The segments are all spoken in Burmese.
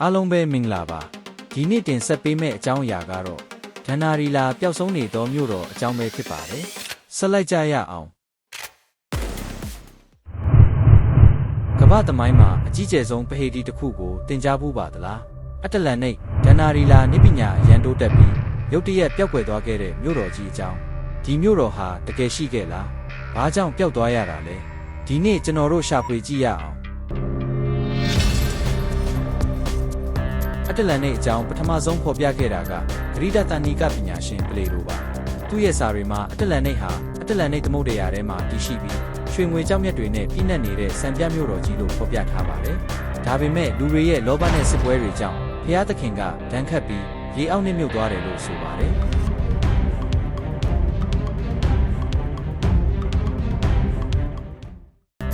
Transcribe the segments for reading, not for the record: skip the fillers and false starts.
အားလုံးပဲမင်္ဂလာပါဒီနေ့တင်ဆက်ပေးမယ့်အကြောင်းအရာကတော့ဒဏ္ဍာရီလာပျောက်ဆုံးနေသောမြို့တော်အကြောင်းပဲဖြစ်ပါတယ်ဆက်လိုက်ကြရအောင်ကမ္ဘာသမိုင်းမှာအကြီးကျယ်ဆုံးပဟေတီတစ်ခုကိုတင်ကြားဖို့ပါသလားအတ္တလန်တိတ်ဒဏ္ဍာရီလာနိပညာရန်တိုးတက်ပြီးရုတ်တရက်ပျောက်ကွယ်သွားခဲ့တဲ့မြို့တော်ကြီးအကြောင်းဒီမြို့တော်ဟာတကယ်ရှိခဲ့လားဘာကြောင့်ပျောက်သွားရတာလဲဒီနေ့ကျွန်တော်တို့ရှာဖွေကြည့်ရအောင်အတ္တလန်တိတ်အကြောင်းပထမဆုံးဖော်ပြခဲ့တာကဂရိဒသနီကပညာရှင်ပလေတိုပါသူ့ရဲ့စာတွေမှာအတ္တလန်တိတ်ဟာအတ္တလန်တိတ်သမုဒ္ဒရာထဲမှာတည်ရှိပြီးရွှေငွေကြောင့်မြတ်တွေနဲ့ပြည့်နှက်နေတဲ့စံပြမြို့တော်ကြီးလို့ဖော်ပြထားပါတယ်ဒါပေမဲ့လူတွေရဲ့လောဘနဲ့စစ်ပွဲတွေကြောင့်ဘုရားသခင်ကဒဏ်ခတ်ပြီးရေအောက်နဲ့မြုပ်သွားတယ်လို့ဆိုပါတယ်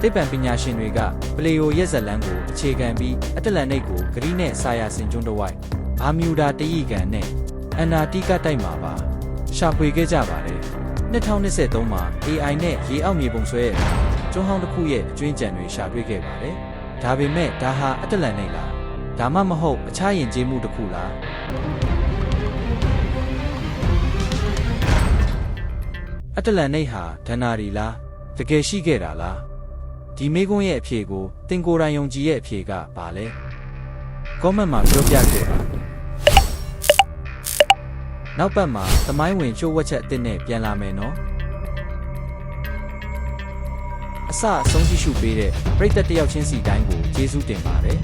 သိပ္ပံပညာရှင်တွေကပလေယိုရဲ့ဇတ်လန်းကိုအခြေခံပြီးအတ္တလန်တိတ်ကိုဂရိနဲ့ဆာယာစင်ကျွန်းတစ်ဝိုက်ဘာမြူဒါတရိကန်နဲ့အန္တာတိကတိုက်မှာပါရှာဖွေခဲ့ကြပါတယ်2023မှာ AI နဲ့ရေအောက်မြေပုံဆွဲရဲ့ကျွန်းဟောင်းတစ်ခုရဲ့အကျွင်းကြံတွေရှာတွေ့ခဲ့ပါတယ်ဒါပေမဲ့ဒါဟာအတ္တလန်တိတ်လားဒါမှမဟုတ်အခြားယဉ်ကျေးမှုတစ်ခုလားအတ္တလန်တိတ်ဟာဒဏ္ဍာရီလားတကယ်ရှိခဲ့တာလားဒီမေးခွန်းရဲ့အဖြေကိုတင်ကိုယ်တိုင်ယုံကြည်ရဲ့အဖြေကဘာလဲကောမန့်မှာပြောပြခဲ့ပါနောက်ပတ်မှာသမိုင်းဝင်ချိုးဝှက်ချက်အသစ်နဲ့ပြန်လာမယ်နော်အစအဆုံးကြည့်ရှုပေးတဲ့ပရိသတ်တယောက်ချင်းစီတိုင်းကိုကျေးဇူးတင်ပါတယ်